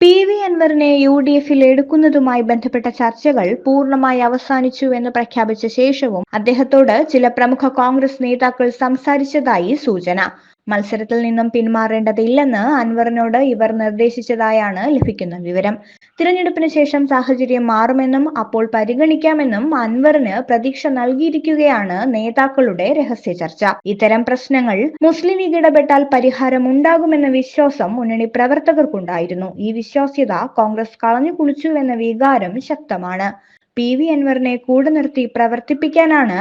PV അൻവറിനെ UDFിൽ എടുക്കുന്നതുമായി ബന്ധപ്പെട്ട ചർച്ചകൾ പൂർണ്ണമായി അവസാനിച്ചുവെന്ന് പ്രഖ്യാപിച്ച ശേഷവും അദ്ദേഹത്തോട് ചില പ്രമുഖ കോൺഗ്രസ് നേതാക്കൾ സംസാരിച്ചതായി സൂചന. മത്സരത്തിൽ നിന്നും പിന്മാറേണ്ടതില്ലെന്ന് അൻവറിനോട് ഇവർ നിർദ്ദേശിച്ചതായാണ് ലഭിക്കുന്ന വിവരം. തിരഞ്ഞെടുപ്പിന് ശേഷം സാഹചര്യം മാറുമെന്നും അപ്പോൾ പരിഗണിക്കാമെന്നും അൻവറിന് പ്രതീക്ഷ നൽകിയിരിക്കുകയാണ് നേതാക്കളുടെ രഹസ്യ ചർച്ച. ഇത്തരം പ്രശ്നങ്ങൾ മുസ്ലിം ലീഗ് ഇടപെട്ടാൽ പരിഹാരമുണ്ടാകുമെന്ന വിശ്വാസം മുന്നണി പ്രവർത്തകർക്കുണ്ടായിരുന്നു. ഈ വിശ്വാസ്യത കോൺഗ്രസ് കളഞ്ഞു കുളിച്ചുവെന്ന വികാരം ശക്തമാണ്. PV അൻവറിനെ കൂടെ നിർത്തി പ്രവർത്തിപ്പിക്കാനാണ്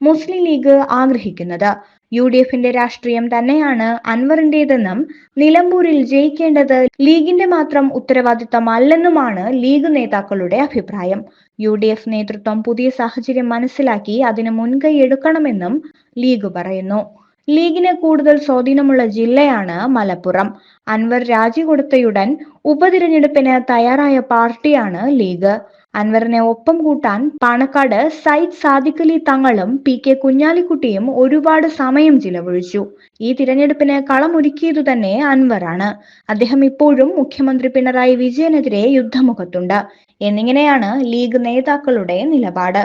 മുസ്ലിം ലീഗ് ആഗ്രഹിക്കുന്നത്. UDFിന്റെ രാഷ്ട്രീയം തന്നെയാണ് അൻവറിന്റേതെന്നും നിലമ്പൂരിൽ ജയിക്കേണ്ടത് ലീഗിന്റെ മാത്രം ഉത്തരവാദിത്തമല്ലെന്നുമാണ് ലീഗ് നേതാക്കളുടെ അഭിപ്രായം. UDF നേതൃത്വം പുതിയ സാഹചര്യം മനസ്സിലാക്കി അതിന് മുൻകൈ എടുക്കണമെന്നും ലീഗ് പറയുന്നു. ലീഗിന് കൂടുതൽ സ്വാധീനമുള്ള ജില്ലയാണ് മലപ്പുറം. അൻവർ രാജി കൊടുത്തയുടൻ ഉപതിരഞ്ഞെടുപ്പിന് തയ്യാറായ പാർട്ടിയാണ് ലീഗ്. അൻവറിനെ ഒപ്പം കൂട്ടാൻ പാണക്കാട് സയ്യിദ് സാദിഖലി തങ്ങളും PK കുഞ്ഞാലിക്കുട്ടിയും ഒരുപാട് സമയം ചിലവഴിച്ചു. ഈ തിരഞ്ഞെടുപ്പിന് കളമൊരുക്കിയതു തന്നെ അൻവറാണ്. അദ്ദേഹം ഇപ്പോഴും മുഖ്യമന്ത്രി പിണറായി വിജയനെതിരെ യുദ്ധമുഖത്തുണ്ട് എന്നിങ്ങനെയാണ് ലീഗ് നേതാക്കളുടെ നിലപാട്.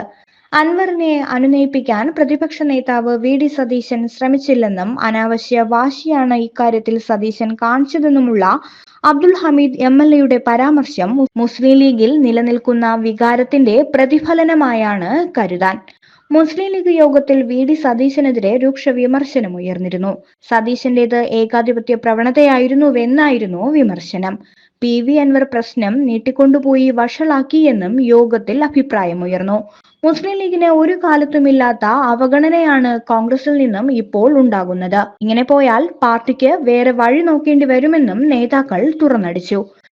അൻവറിനെ അനുനയിപ്പിക്കാൻ പ്രതിപക്ഷ നേതാവ് VD സതീശൻ ശ്രമിച്ചില്ലെന്നും അനാവശ്യ വാശിയാണ് ഇക്കാര്യത്തിൽ സതീശൻ കാണിച്ചതെന്നുമുള്ള അബ്ദുൽ ഹമീദ് MLA പരാമർശം മുസ്ലിം ലീഗിൽ നിലനിൽക്കുന്ന വികാരത്തിന്റെ പ്രതിഫലനമായാണ് കരുതാൻ. മുസ്ലിം ലീഗ് യോഗത്തിൽ VD സതീശനെതിരെ രൂക്ഷ വിമർശനം ഉയർന്നിരുന്നു. സതീശന്റേത് ഏകാധിപത്യ പ്രവണതയായിരുന്നുവെന്നായിരുന്നു വിമർശനം. PV അൻവർ പ്രശ്നം നീട്ടിക്കൊണ്ടുപോയി വഷളാക്കിയെന്നും യോഗത്തിൽ അഭിപ്രായമുയർന്നു. മുസ്ലിം ലീഗിന് ഒരു കാലത്തുമില്ലാത്ത അവഗണനയാണ് കോൺഗ്രസിൽ നിന്നും ഇപ്പോൾ ഉണ്ടാകുന്നത്. ഇങ്ങനെ പോയാൽ പാർട്ടിക്ക് വേറെ വഴി നോക്കേണ്ടി വരുമെന്നും നേതാക്കൾ തുറന്നടിച്ചു.